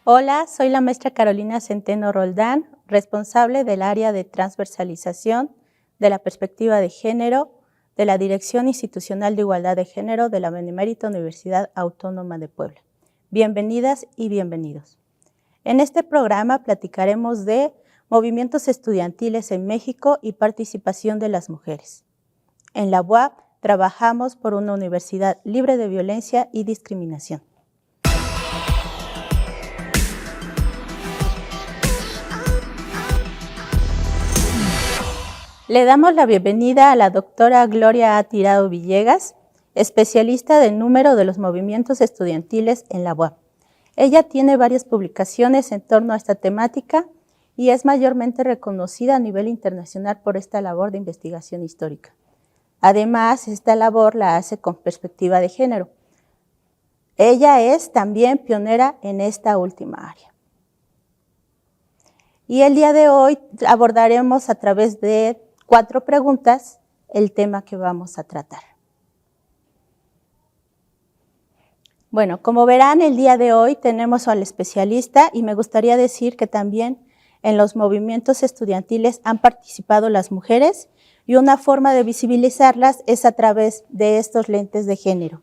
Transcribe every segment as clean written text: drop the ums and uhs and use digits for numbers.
Hola, soy la maestra Carolina Centeno Roldán, responsable del área de transversalización de la perspectiva de género de la Dirección Institucional de Igualdad de Género de la Benemérita Universidad Autónoma de Puebla. Bienvenidas y bienvenidos. En este programa platicaremos de movimientos estudiantiles en México y participación de las mujeres. En la UAP trabajamos por una universidad libre de violencia y discriminación. Le damos la bienvenida a la doctora Gloria A. Tirado Villegas, especialista del número de los movimientos estudiantiles en la UAP. Ella tiene varias publicaciones en torno a esta temática y es mayormente reconocida a nivel internacional por esta labor de investigación histórica. Además, esta labor la hace con perspectiva de género. Ella es también pionera en esta última área. Y el día de hoy abordaremos a través de 4 preguntas el tema que vamos a tratar. Bueno, como verán, el día de hoy tenemos al especialista y me gustaría decir que también en los movimientos estudiantiles han participado las mujeres y una forma de visibilizarlas es a través de estos lentes de género,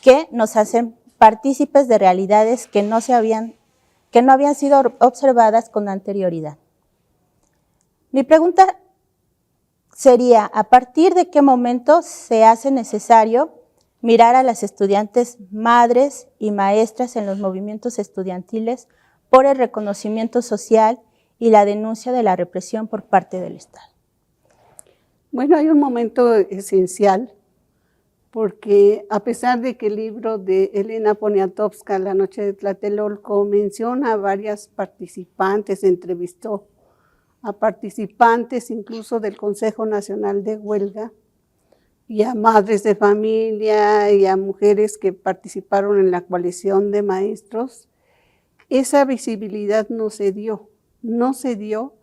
que nos hacen partícipes de realidades que no habían sido observadas con anterioridad. Mi pregunta sería, ¿a partir de qué momento se hace necesario mirar a las estudiantes madres y maestras en los movimientos estudiantiles por el reconocimiento social y la denuncia de la represión por parte del Estado? Bueno, hay un momento esencial, porque a pesar de que el libro de Elena Poniatowska, La noche de Tlatelolco, menciona a varias participantes, entrevistó a participantes incluso del Consejo Nacional de Huelga, y a madres de familia y a mujeres que participaron en la coalición de maestros, esa visibilidad no se dio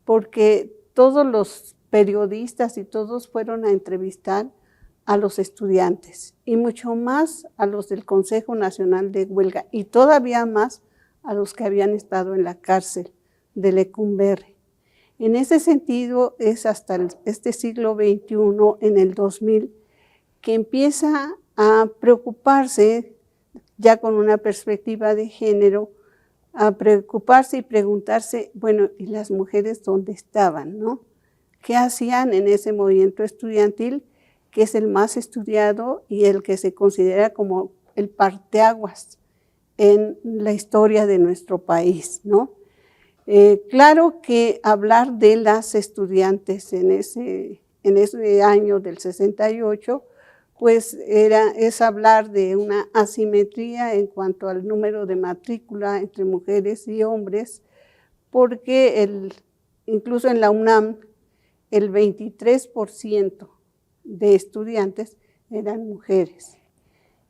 porque todos los periodistas y todos fueron a entrevistar a los estudiantes y mucho más a los del Consejo Nacional de Huelga y todavía más a los que habían estado en la cárcel de Lecumberri. En ese sentido, es hasta este siglo XXI, en el 2000, que empieza a preocuparse, ya con una perspectiva de género, a preocuparse y preguntarse, bueno, ¿y las mujeres dónde estaban, no? ¿Qué hacían en ese movimiento estudiantil, que es el más estudiado y el que se considera como el parteaguas en la historia de nuestro país, ¿no? Claro que hablar de las estudiantes en ese año del 68, pues es hablar de una asimetría en cuanto al número de matrícula entre mujeres y hombres, porque incluso en la UNAM el 23% de estudiantes eran mujeres.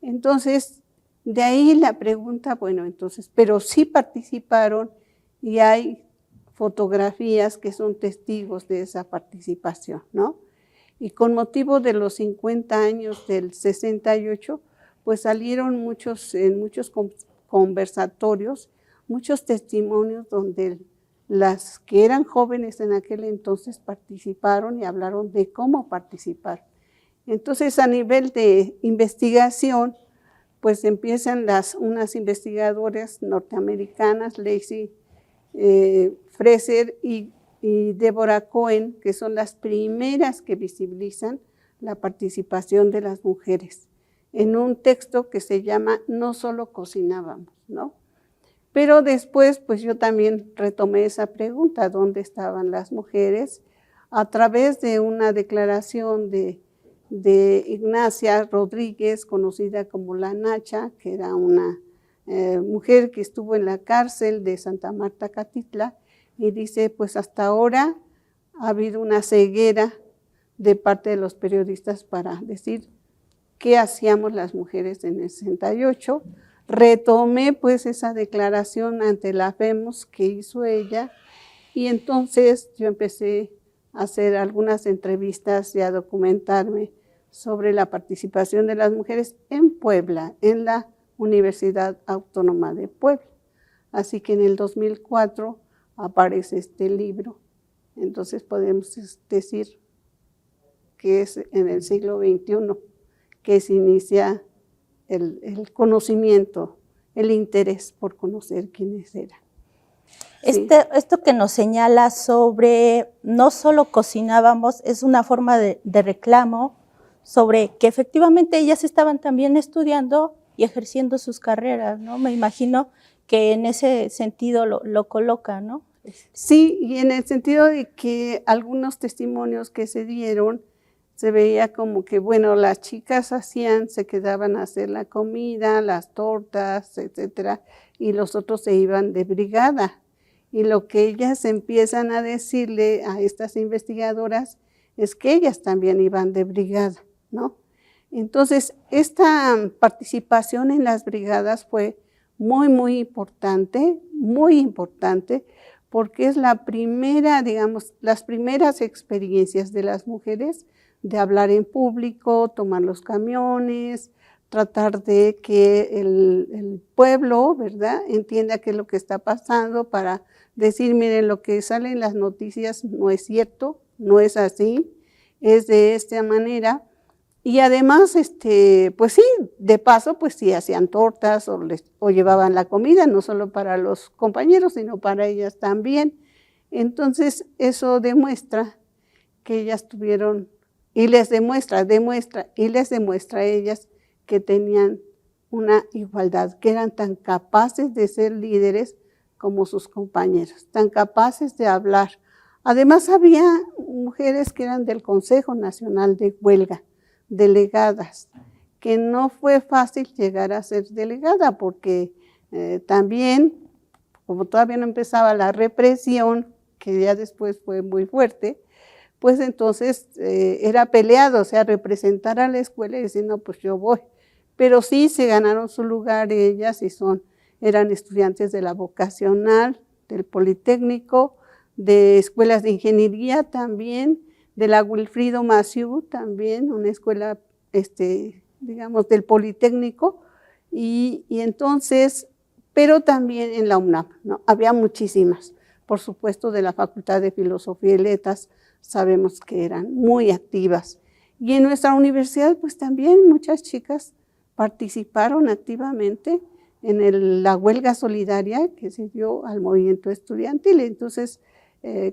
Entonces, de ahí la pregunta, bueno, entonces, pero sí participaron. Y hay fotografías que son testigos de esa participación, ¿no? Y con motivo de los 50 años del 68, pues salieron en muchos conversatorios, muchos testimonios donde las que eran jóvenes en aquel entonces participaron y hablaron de cómo participar. Entonces, a nivel de investigación, pues empiezan unas investigadoras norteamericanas, Lacey Fraser y Deborah Cohen, que son las primeras que visibilizan la participación de las mujeres en un texto que se llama No solo cocinábamos, ¿no? Pero después, pues yo también retomé esa pregunta, ¿dónde estaban las mujeres? A través de una declaración de Ignacia Rodríguez, conocida como La Nacha, que era una mujer que estuvo en la cárcel de Santa Marta Catitla, y dice, pues hasta ahora ha habido una ceguera de parte de los periodistas para decir qué hacíamos las mujeres en el 68. Retomé pues esa declaración ante la FEMUS que hizo ella, y entonces yo empecé a hacer algunas entrevistas y a documentarme sobre la participación de las mujeres en Puebla, en la Universidad Autónoma de Puebla. Así que en el 2004 aparece este libro. Entonces podemos decir que es en el siglo XXI que se inicia el conocimiento, el interés por conocer quiénes eran. Sí. Esto que nos señala sobre no solo cocinábamos, es una forma de reclamo sobre que efectivamente ellas estaban también estudiando y ejerciendo sus carreras, ¿no? Me imagino que en ese sentido lo coloca, ¿no? Sí, y en el sentido de que algunos testimonios que se dieron, se veía como que, bueno, las chicas se quedaban a hacer la comida, las tortas, etcétera, y los otros se iban de brigada. Y lo que ellas empiezan a decirle a estas investigadoras es que ellas también iban de brigada, ¿no? Entonces, esta participación en las brigadas fue muy importante, porque es la primera, digamos, las primeras experiencias de las mujeres de hablar en público, tomar los camiones, tratar de que el pueblo, ¿verdad?, entienda qué es lo que está pasando para decir, miren, lo que sale en las noticias no es cierto, no es así, es de esta manera. Y además, pues sí, de paso, pues sí, hacían tortas o llevaban la comida, no solo para los compañeros, sino para ellas también. Entonces, eso demuestra que ellas tuvieron, y les demuestra a ellas que tenían una igualdad, que eran tan capaces de ser líderes como sus compañeros, tan capaces de hablar. Además, había mujeres que eran del Consejo Nacional de Huelga, delegadas, que no fue fácil llegar a ser delegada porque también, como todavía no empezaba la represión, que ya después fue muy fuerte, pues entonces era peleado, o sea, representar a la escuela y decir, no, pues yo voy. Pero sí se ganaron su lugar ellas y eran estudiantes de la vocacional, del Politécnico, de escuelas de ingeniería también, de la Wilfrido Massieu también, una escuela, digamos, del Politécnico, y entonces, pero también en la UNAM, ¿no? Había muchísimas, por supuesto, de la Facultad de Filosofía y Letras, sabemos que eran muy activas. Y en nuestra universidad, pues también muchas chicas participaron activamente en la huelga solidaria que se dio al movimiento estudiantil. Entonces,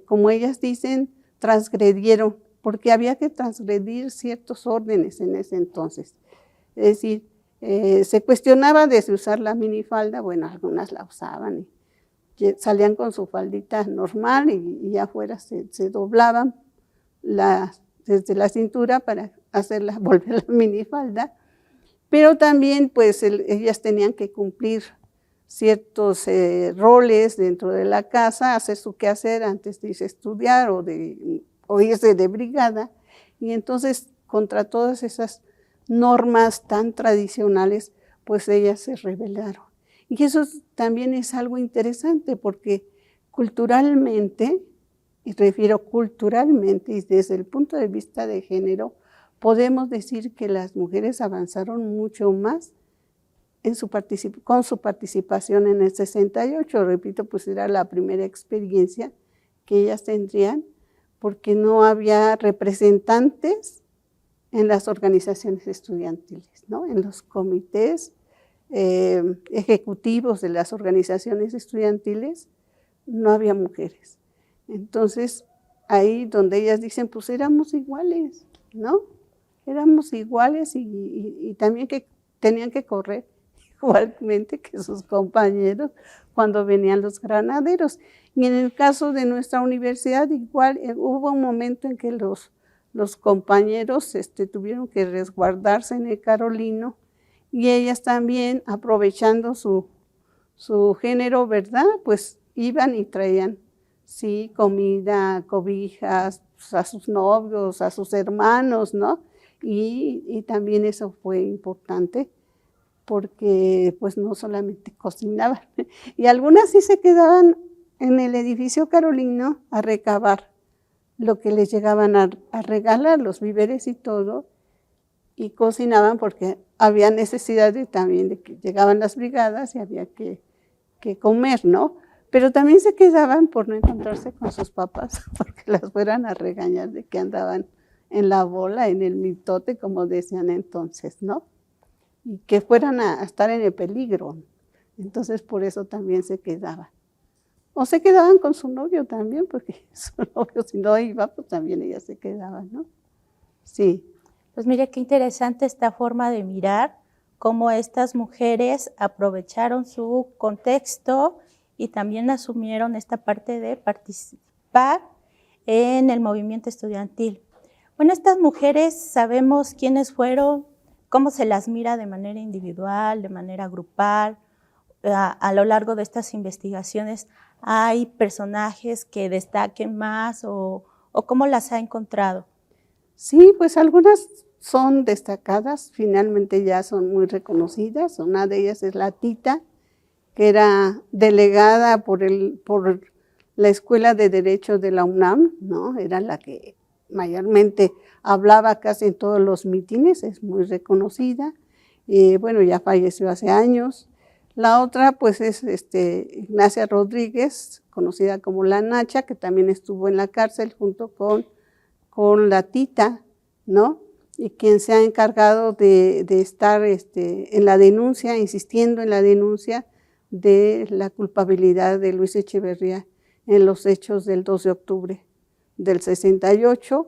como ellas dicen, transgredieron, porque había que transgredir ciertos órdenes en ese entonces. Es decir, se cuestionaba de si usar la minifalda, bueno, algunas la usaban y salían con su faldita normal y afuera se doblaban desde la cintura para volver la minifalda, pero también pues ellas tenían que cumplir ciertos roles dentro de la casa, hacer su quehacer antes de irse a estudiar o irse de brigada, y entonces contra todas esas normas tan tradicionales, pues ellas se rebelaron. Y eso también es algo interesante porque culturalmente, y refiero culturalmente y desde el punto de vista de género, podemos decir que las mujeres avanzaron mucho más con su participación en el 68, repito, pues era la primera experiencia que ellas tendrían, porque no había representantes en las organizaciones estudiantiles, ¿no? En los comités ejecutivos de las organizaciones estudiantiles no había mujeres. Entonces, ahí donde ellas dicen, pues éramos iguales, ¿no? Éramos iguales y también que tenían que correr igualmente que sus compañeros cuando venían los granaderos. Y en el caso de nuestra universidad, igual hubo un momento en que los compañeros tuvieron que resguardarse en el Carolino y ellas también, aprovechando su género, ¿verdad? Pues iban y traían, sí, comida, cobijas, pues, a sus novios, a sus hermanos, ¿no? Y también eso fue importante, porque pues no solamente cocinaban, y algunas sí se quedaban en el edificio Carolino a recabar lo que les llegaban a regalar, los víveres y todo, y cocinaban porque había necesidad también de que llegaban las brigadas y había que que comer, ¿no? Pero también se quedaban por no encontrarse con sus papás, porque las fueran a regañar de que andaban en la bola, en el mitote, como decían entonces, ¿no? Y que fueran a estar en el peligro. Entonces, por eso también se quedaban. O se quedaban con su novio también, porque su novio si no iba, pues también ellas se quedaban, ¿no? Sí. Pues mire qué interesante esta forma de mirar cómo estas mujeres aprovecharon su contexto y también asumieron esta parte de participar en el movimiento estudiantil. Bueno, estas mujeres sabemos quiénes fueron, cómo se las mira de manera individual, de manera grupal. A lo largo de estas investigaciones, ¿hay personajes que destaquen más o cómo las ha encontrado? Sí, pues algunas son destacadas, finalmente ya son muy reconocidas. Una de ellas es la Tita, que era delegada por la Escuela de Derecho de la UNAM, ¿no? Era la que mayormente hablaba casi en todos los mítines, es muy reconocida. Bueno, ya falleció hace años. La otra, pues, es Ignacia Rodríguez, conocida como la Nacha, que también estuvo en la cárcel junto con la Tita, ¿no? Y quien se ha encargado de estar en la denuncia, insistiendo en la denuncia de la culpabilidad de Luis Echeverría en los hechos del 2 de octubre del 68,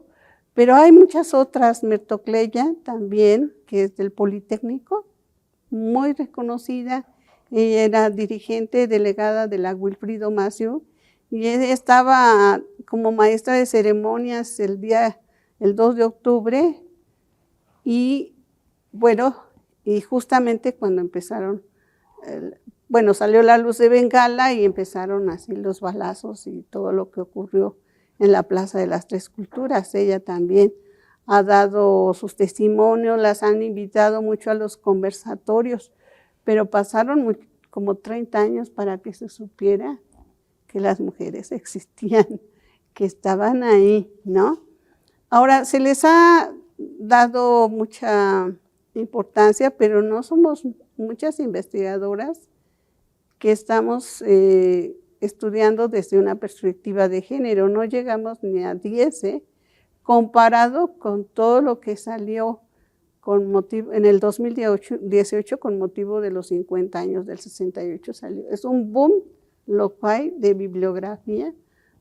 pero hay muchas otras. Mertocleya también, que es del Politécnico, muy reconocida. Ella era dirigente delegada de la Wilfrido Massieu y ella estaba como maestra de ceremonias el 2 de octubre y bueno, y justamente cuando empezaron, salió la luz de Bengala y empezaron así los balazos y todo lo que ocurrió en la Plaza de las Tres Culturas. Ella también ha dado sus testimonios, las han invitado mucho a los conversatorios, pero pasaron como 30 años para que se supiera que las mujeres existían, que estaban ahí, ¿no? Ahora, se les ha dado mucha importancia, pero no somos muchas investigadoras que estamos estudiando desde una perspectiva de género. No llegamos ni a 10, comparado con todo lo que salió en el 2018 con motivo de los 50 años del 68 salió. Es un boom lo que hay de bibliografía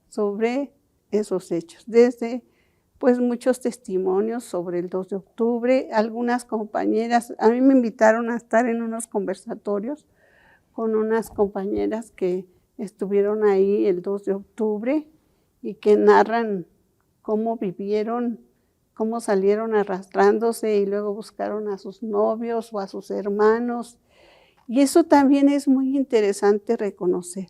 sobre esos hechos, desde pues muchos testimonios sobre el 2 de octubre, algunas compañeras, a mí me invitaron a estar en unos conversatorios con unas compañeras que estuvieron ahí el 2 de octubre y que narran cómo vivieron, cómo salieron arrastrándose y luego buscaron a sus novios o a sus hermanos. Y eso también es muy interesante reconocer,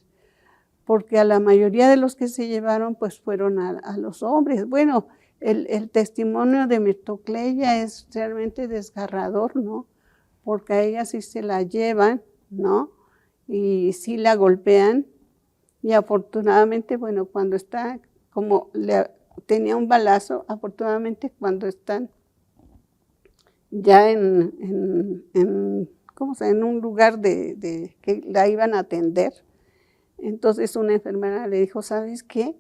porque a la mayoría de los que se llevaron pues fueron a los hombres. Bueno, el testimonio de Mertocleya es realmente desgarrador, ¿no? Porque a ella sí se la llevan, ¿no? Y sí la golpean. Y afortunadamente, bueno, cuando está, como tenía un balazo, afortunadamente cuando están ya en un lugar que la iban a atender, entonces una enfermera le dijo, ¿sabes qué?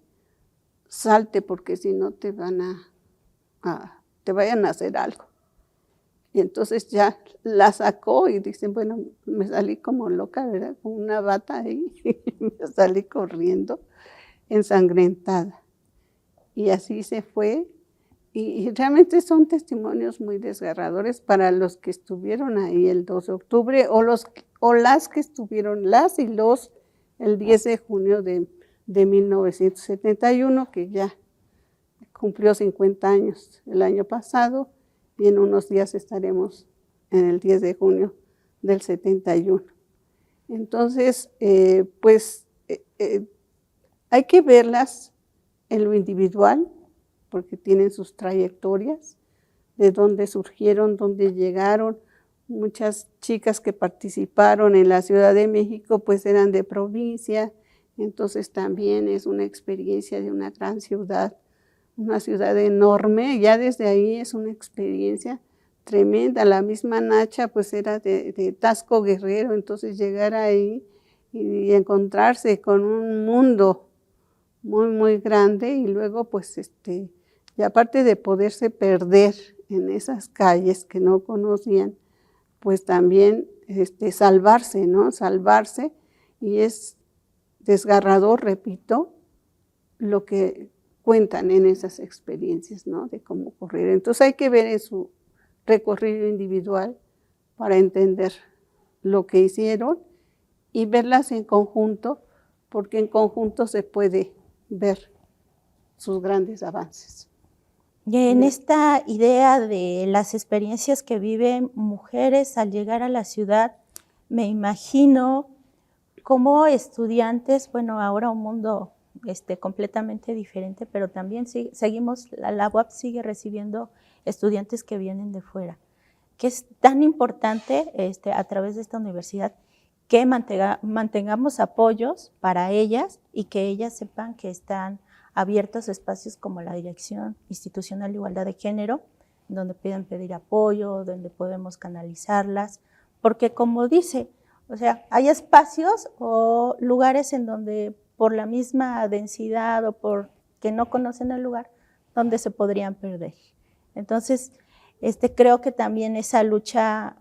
Salte porque si no te vayan a hacer algo. Y entonces ya la sacó y dicen, bueno, me salí como loca, ¿verdad? Con una bata ahí, y me salí corriendo, ensangrentada. Y así se fue. Y realmente son testimonios muy desgarradores para los que estuvieron ahí el 2 de octubre o las que estuvieron, las y los, el 10 de junio de 1971, que ya cumplió 50 años el año pasado, y en unos días estaremos en el 10 de junio del 71. Entonces, hay que verlas en lo individual, porque tienen sus trayectorias, de dónde surgieron, dónde llegaron. Muchas chicas que participaron en la Ciudad de México pues eran de provincia, entonces también es una experiencia de una gran ciudad, una ciudad enorme. Ya desde ahí es una experiencia tremenda. La misma Nacha pues era de Tasco Guerrero, entonces llegar ahí y encontrarse con un mundo muy, muy grande y luego pues y aparte de poderse perder en esas calles que no conocían, pues también salvarse, ¿no? Salvarse, y es desgarrador, repito, lo que cuentan en esas experiencias, ¿no? De cómo correr. Entonces hay que ver en su recorrido individual para entender lo que hicieron y verlas en conjunto, porque en conjunto se puede ver sus grandes avances. Y en esta idea de las experiencias que viven mujeres al llegar a la ciudad, me imagino como estudiantes, bueno, ahora un mundo completamente diferente, pero también seguimos, la UAP sigue recibiendo estudiantes que vienen de fuera, que es tan importante a través de esta universidad que mantengamos apoyos para ellas y que ellas sepan que están abiertos espacios como la Dirección Institucional de Igualdad de Género, donde pueden pedir apoyo, donde podemos canalizarlas, porque como dice, o sea, hay espacios o lugares en donde por la misma densidad o por que no conocen el lugar, donde se podrían perder. Entonces, creo que también esa lucha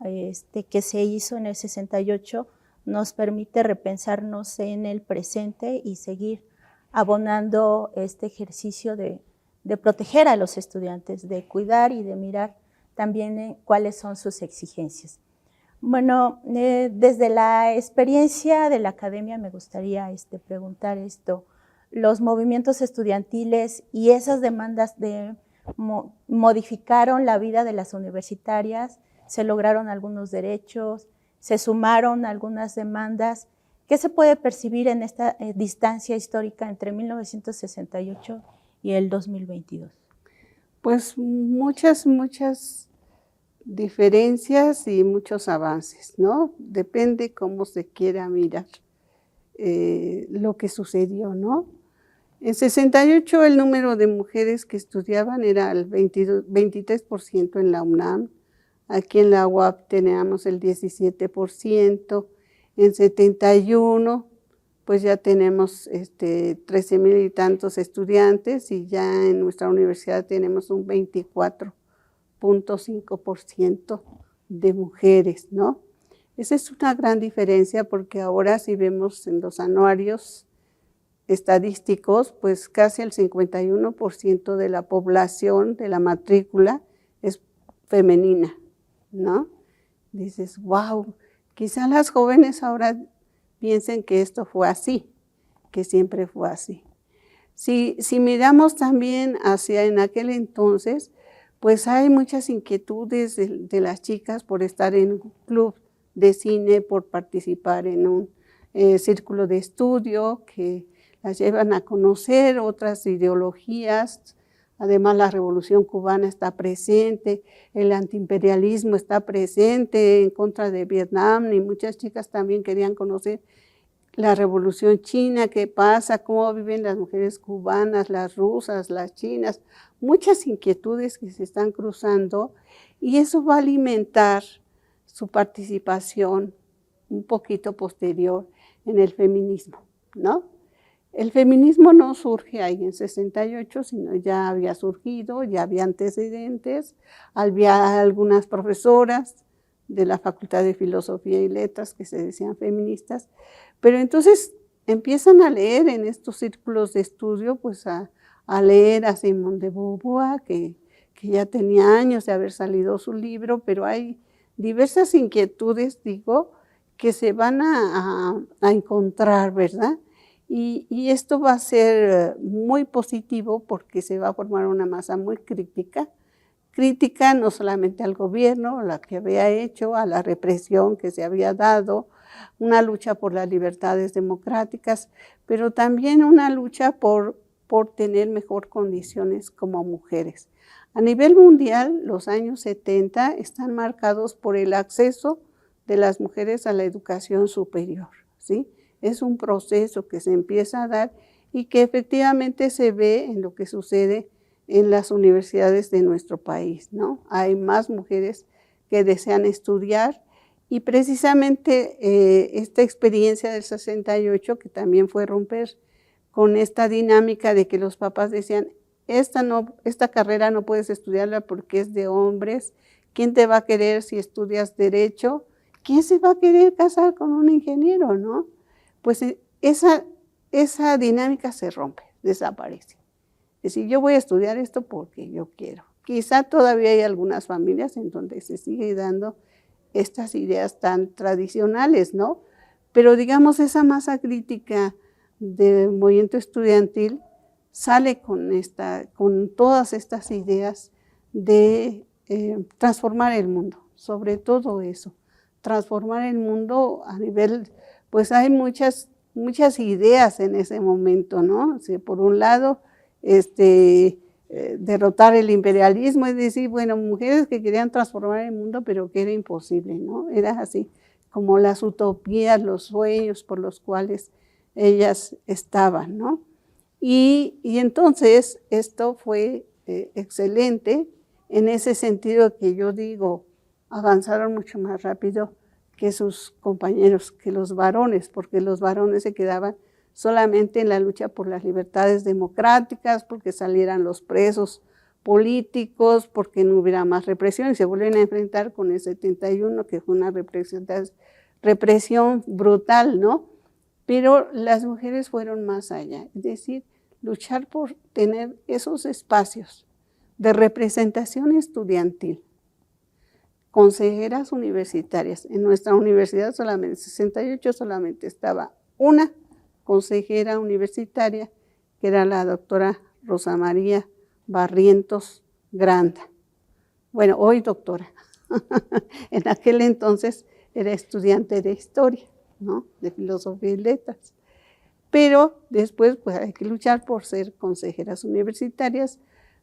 que se hizo en el 68 nos permite repensarnos en el presente y seguir abonando este ejercicio de proteger a los estudiantes, de cuidar y de mirar también cuáles son sus exigencias. Bueno, desde la experiencia de la academia me gustaría preguntar esto. Los movimientos estudiantiles y esas demandas modificaron la vida de las universitarias, se lograron algunos derechos, se sumaron algunas demandas. ¿Qué se puede percibir en esta distancia histórica entre 1968 y el 2022? Pues muchas diferencias y muchos avances, ¿no? Depende cómo se quiera mirar lo que sucedió, ¿no? En 68 el número de mujeres que estudiaban era el 23% en la UNAM, aquí en la UAP teníamos el 17%, en 71 pues ya tenemos 13,000 y tantos estudiantes y ya en nuestra universidad tenemos un 24,5% de mujeres, ¿no? Esa es una gran diferencia porque ahora si vemos en los anuarios estadísticos, pues casi el 51% de la población de la matrícula es femenina, ¿no? Dices, wow, quizá las jóvenes ahora piensen que esto fue así, que siempre fue así. Si miramos también hacia en aquel entonces, pues hay muchas inquietudes de las chicas por estar en un club de cine, por participar en un círculo de estudio que las llevan a conocer otras ideologías. Además, la Revolución Cubana está presente, el antiimperialismo está presente en contra de Vietnam, y muchas chicas también querían conocer la Revolución China, qué pasa, cómo viven las mujeres cubanas, las rusas, las chinas, muchas inquietudes que se están cruzando, y eso va a alimentar su participación un poquito posterior en el feminismo, ¿no? El feminismo no surge ahí en 68, sino ya había surgido, ya había antecedentes, había algunas profesoras de la Facultad de Filosofía y Letras que se decían feministas, pero entonces empiezan a leer en estos círculos de estudio, pues a leer a Simone de Beauvoir, que ya tenía años de haber salido su libro, pero hay diversas inquietudes, digo, que se van a encontrar, ¿verdad? Y esto va a ser muy positivo porque se va a formar una masa muy crítica no solamente al gobierno, la que había hecho, a la represión que se había dado, una lucha por las libertades democráticas, pero también una lucha por tener mejor condiciones como mujeres. A nivel mundial, los años 70 están marcados por el acceso de las mujeres a la educación superior, ¿sí? Es un proceso que se empieza a dar y que efectivamente se ve en lo que sucede en las universidades de nuestro país, ¿no? Hay más mujeres que desean estudiar Y precisamente esta experiencia del 68, que también fue romper con esta dinámica de que los papás decían, esta carrera no puedes estudiarla porque es de hombres, ¿quién te va a querer si estudias Derecho? ¿Quién se va a querer casar con un ingeniero, no? Pues esa dinámica se rompe, desaparece. Es decir, yo voy a estudiar esto porque yo quiero. Quizá todavía hay algunas familias en donde se sigue dando estas ideas tan tradicionales, ¿no? Pero digamos, esa masa crítica del movimiento estudiantil sale con todas estas ideas de transformar el mundo, sobre todo eso, transformar el mundo a nivel, pues hay muchas ideas en ese momento, ¿no? O sea, por un lado, derrotar el imperialismo, es decir, bueno, mujeres que querían transformar el mundo, pero que era imposible, ¿no? Era así, como las utopías, los sueños por los cuales ellas estaban, ¿no? Y entonces esto fue excelente en ese sentido que yo digo, avanzaron mucho más rápido que sus compañeros, que los varones, porque los varones se quedaban solamente en la lucha por las libertades democráticas, porque salieran los presos políticos, porque no hubiera más represión, y se vuelven a enfrentar con el 71, que fue una represión brutal, ¿no? Pero las mujeres fueron más allá, es decir, luchar por tener esos espacios de representación estudiantil, consejeras universitarias. En nuestra universidad solamente, en 68 solamente estaba una consejera universitaria, que era la doctora Rosa María Barrientos Granda. Bueno, hoy doctora. En aquel entonces era estudiante de historia, ¿no? De filosofía y letras. Pero después pues hay que luchar por ser consejeras universitarias,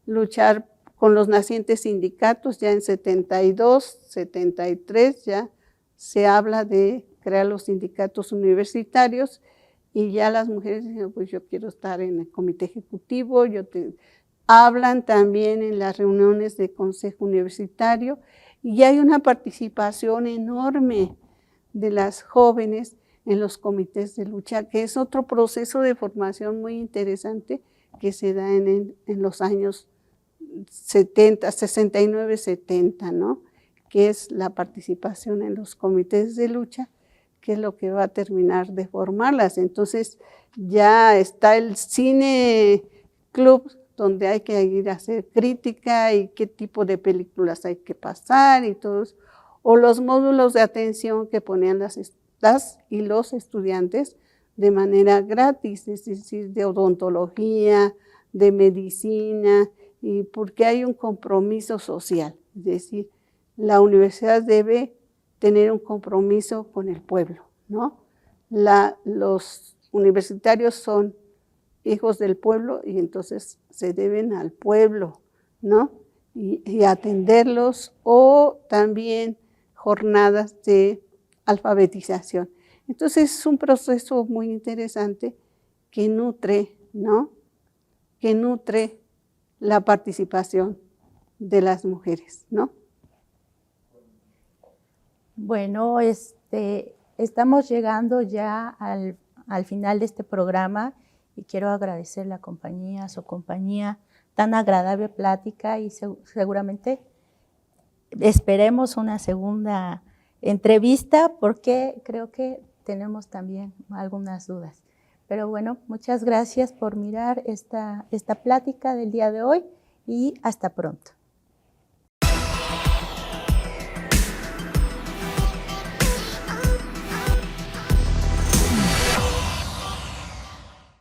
luchar con los nacientes sindicatos. Ya en 72, 73 ya se habla de crear los sindicatos universitarios, y ya las mujeres dicen, pues yo quiero estar en el comité ejecutivo. Hablan también en las reuniones de consejo universitario, y hay una participación enorme de las jóvenes en los comités de lucha, que es otro proceso de formación muy interesante que se da en los años 70, 69, 70, ¿no? Que es la participación en los comités de lucha, que es lo que va a terminar de formarlas. Entonces ya está el cine club, donde hay que ir a hacer crítica y qué tipo de películas hay que pasar y todo eso, o los módulos de atención que ponían las y los estudiantes de manera gratis, es decir, de odontología, de medicina, y porque hay un compromiso social, es decir, la universidad debe tener un compromiso con el pueblo, ¿no? Los universitarios son hijos del pueblo, y entonces se deben al pueblo, ¿no? Y atenderlos, o también jornadas de alfabetización. Entonces es un proceso muy interesante que nutre, ¿no? Que nutre la participación de las mujeres, ¿no? Bueno, estamos llegando ya al final de este programa, y quiero agradecer la compañía, su compañía, tan agradable plática, y seguramente esperemos una segunda entrevista, porque creo que tenemos también algunas dudas. Pero bueno, muchas gracias por mirar esta plática del día de hoy, y hasta pronto.